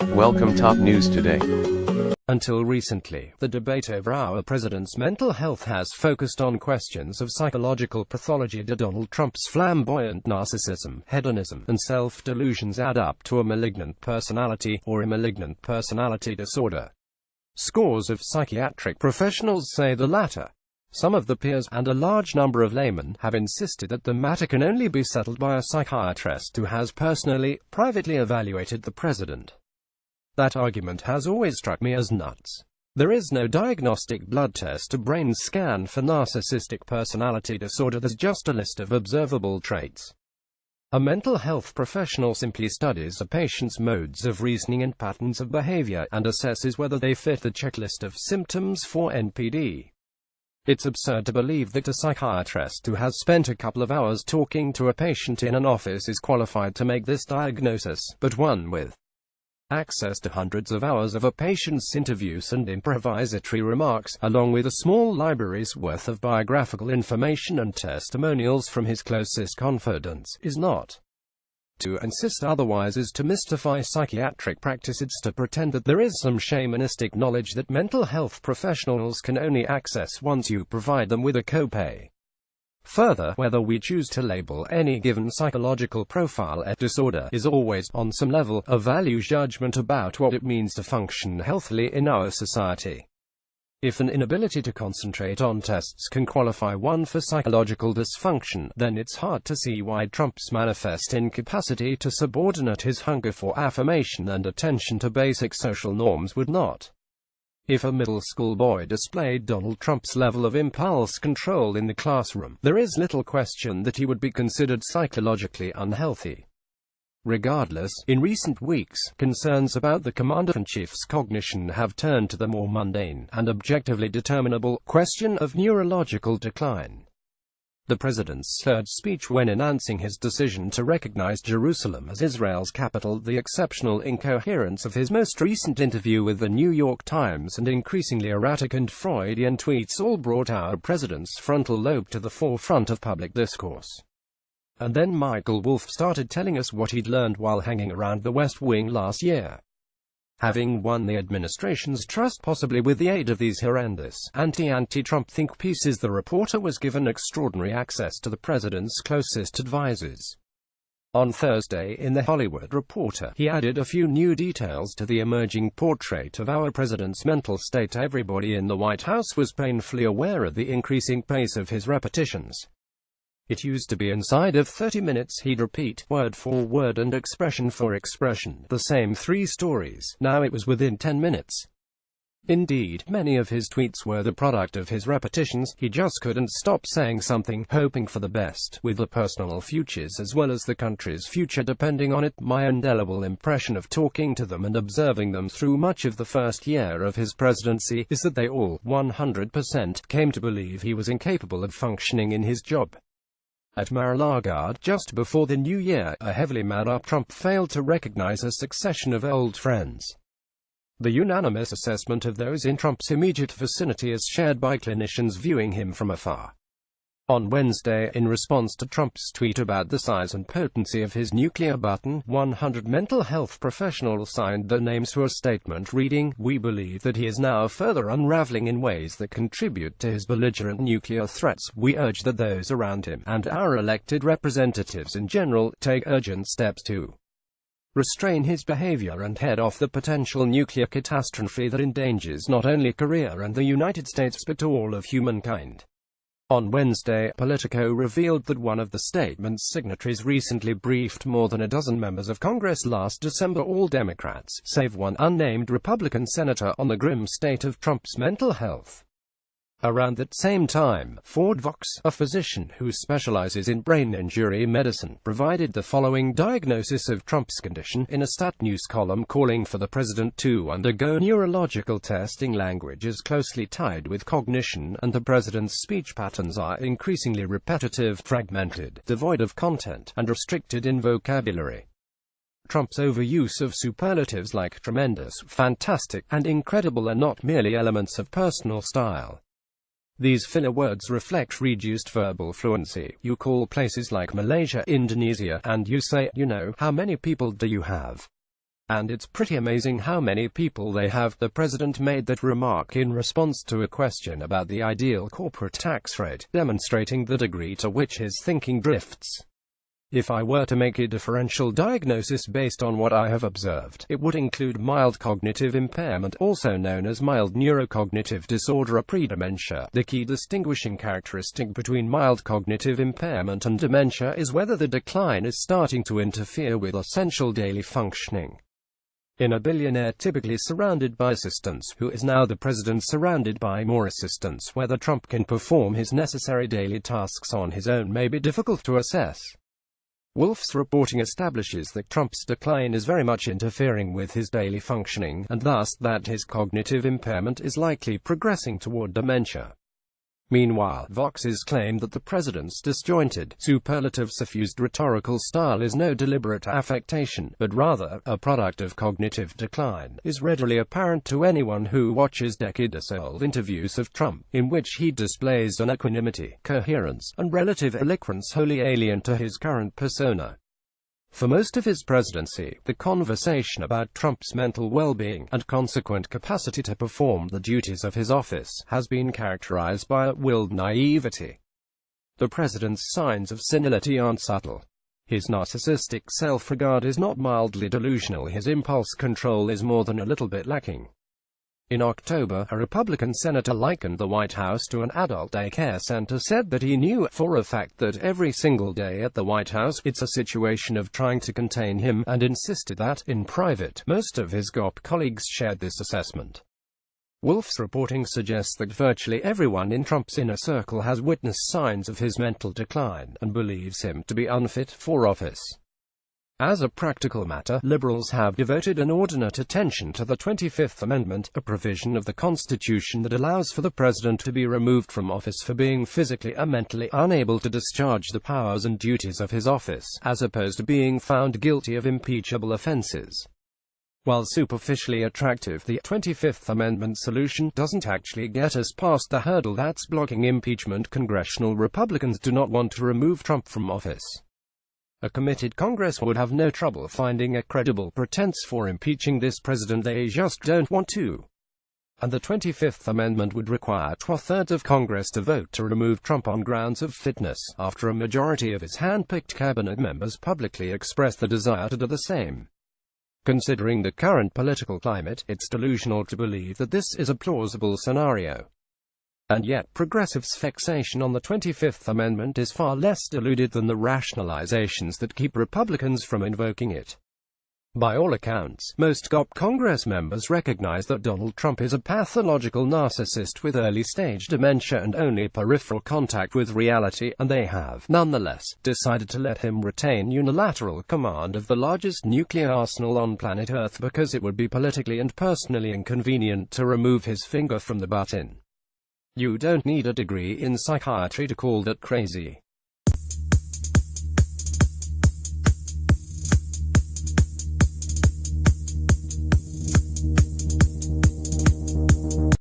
Welcome top news today. Until recently, the debate over our president's mental health has focused on questions of psychological pathology. Do Donald Trump's flamboyant narcissism, hedonism, and self-delusions add up to a malignant personality, or a malignant personality disorder? Scores of psychiatric professionals say the latter. Some of the peers, and a large number of laymen, have insisted that the matter can only be settled by a psychiatrist who has personally, privately evaluated the president. That argument has always struck me as nuts. There is no diagnostic blood test or brain scan for narcissistic personality disorder. There's just a list of observable traits. A mental health professional simply studies a patient's modes of reasoning and patterns of behavior, and assesses whether they fit the checklist of symptoms for NPD. It's absurd to believe that a psychiatrist who has spent a couple of hours talking to a patient in an office is qualified to make this diagnosis, but one with access to hundreds of hours of a patient's interviews and improvisatory remarks, along with a small library's worth of biographical information and testimonials from his closest confidants, is not. To insist otherwise is to mystify psychiatric practice. It's to pretend that there is some shamanistic knowledge that mental health professionals can only access once you provide them with a copay. Further, whether we choose to label any given psychological profile a disorder is always, on some level, a value judgment about what it means to function healthily in our society. If an inability to concentrate on tests can qualify one for psychological dysfunction, then it's hard to see why Trump's manifest incapacity to subordinate his hunger for affirmation and attention to basic social norms would not. If a middle school boy displayed Donald Trump's level of impulse control in the classroom, there is little question that he would be considered psychologically unhealthy. Regardless, in recent weeks, concerns about the commander-in-chief's cognition have turned to the more mundane, and objectively determinable, question of neurological decline. The president's third speech when announcing his decision to recognize Jerusalem as Israel's capital, the exceptional incoherence of his most recent interview with the New York Times, and increasingly erratic and Freudian tweets all brought our president's frontal lobe to the forefront of public discourse. And then Michael Wolff started telling us what he'd learned while hanging around the West Wing last year. Having won the administration's trust possibly with the aid of these horrendous, anti-Trump think pieces, the reporter was given extraordinary access to the president's closest advisors. On Thursday, in The Hollywood Reporter, he added a few new details to the emerging portrait of our president's mental state. Everybody in the White House was painfully aware of the increasing pace of his repetitions. It used to be inside of 30 minutes he'd repeat, word for word and expression for expression, the same 3 stories. Now it was within 10 minutes. Indeed, many of his tweets were the product of his repetitions. He just couldn't stop saying something, hoping for the best, with the personal futures as well as the country's future depending on it. My indelible impression of talking to them and observing them through much of the first year of his presidency is that they all, 100%, came to believe he was incapable of functioning in his job. At Mar-a-Lago, just before the new year, a heavily mad-up Trump failed to recognize a succession of old friends. The unanimous assessment of those in Trump's immediate vicinity is shared by clinicians viewing him from afar. On Wednesday, in response to Trump's tweet about the size and potency of his nuclear button, 100 mental health professionals signed their names to a statement reading, "We believe that he is now further unraveling in ways that contribute to his belligerent nuclear threats. We urge that those around him, and our elected representatives in general, take urgent steps to restrain his behavior and head off the potential nuclear catastrophe that endangers not only Korea and the United States but all of humankind." On Wednesday, Politico revealed that one of the statement's signatories recently briefed more than a dozen members of Congress last December, all Democrats, save one unnamed Republican senator, on the grim state of Trump's mental health. Around that same time, Ford Vox, a physician who specializes in brain injury medicine, provided the following diagnosis of Trump's condition in a Stat News column calling for the president to undergo neurological testing. Language is closely tied with cognition, and the president's speech patterns are increasingly repetitive, fragmented, devoid of content, and restricted in vocabulary. Trump's overuse of superlatives like tremendous, fantastic, and incredible are not merely elements of personal style. These filler words reflect reduced verbal fluency. You call places like Malaysia, Indonesia, and you say, "You know, how many people do you have?" And it's pretty amazing how many people they have. The president made that remark in response to a question about the ideal corporate tax rate, demonstrating the degree to which his thinking drifts. If I were to make a differential diagnosis based on what I have observed, it would include mild cognitive impairment, also known as mild neurocognitive disorder or pre-dementia. The key distinguishing characteristic between mild cognitive impairment and dementia is whether the decline is starting to interfere with essential daily functioning. In a billionaire typically surrounded by assistants, who is now the president surrounded by more assistants, whether Trump can perform his necessary daily tasks on his own may be difficult to assess. Wolff's reporting establishes that Trump's decline is very much interfering with his daily functioning, and thus that his cognitive impairment is likely progressing toward dementia. Meanwhile, Vox's claim that the president's disjointed, superlative suffused rhetorical style is no deliberate affectation, but rather a product of cognitive decline, is readily apparent to anyone who watches decades-old interviews of Trump, in which he displays an equanimity, coherence, and relative eloquence wholly alien to his current persona. For most of his presidency, the conversation about Trump's mental well-being, and consequent capacity to perform the duties of his office, has been characterized by a willed naivety. The president's signs of senility aren't subtle. His narcissistic self-regard is not mildly delusional. His impulse control is more than a little bit lacking. In October, a Republican senator likened the White House to an adult daycare center, said that he knew for a fact that every single day at the White House, it's a situation of trying to contain him, and insisted that, in private, most of his GOP colleagues shared this assessment. Wolff's reporting suggests that virtually everyone in Trump's inner circle has witnessed signs of his mental decline, and believes him to be unfit for office. As a practical matter, liberals have devoted inordinate attention to the 25th Amendment, a provision of the Constitution that allows for the president to be removed from office for being physically or mentally unable to discharge the powers and duties of his office, as opposed to being found guilty of impeachable offenses. While superficially attractive, the 25th Amendment solution doesn't actually get us past the hurdle that's blocking impeachment. Congressional Republicans do not want to remove Trump from office. A committed Congress would have no trouble finding a credible pretense for impeaching this president. They just don't want to. And the 25th Amendment would require 2/3 of Congress to vote to remove Trump on grounds of fitness, after a majority of his hand-picked cabinet members publicly expressed the desire to do the same. Considering the current political climate, it's delusional to believe that this is a plausible scenario. And yet, progressives' fixation on the 25th Amendment is far less deluded than the rationalizations that keep Republicans from invoking it. By all accounts, most GOP Congress members recognize that Donald Trump is a pathological narcissist with early-stage dementia and only peripheral contact with reality, and they have, nonetheless, decided to let him retain unilateral command of the largest nuclear arsenal on planet Earth because it would be politically and personally inconvenient to remove his finger from the button. You don't need a degree in psychiatry to call that crazy.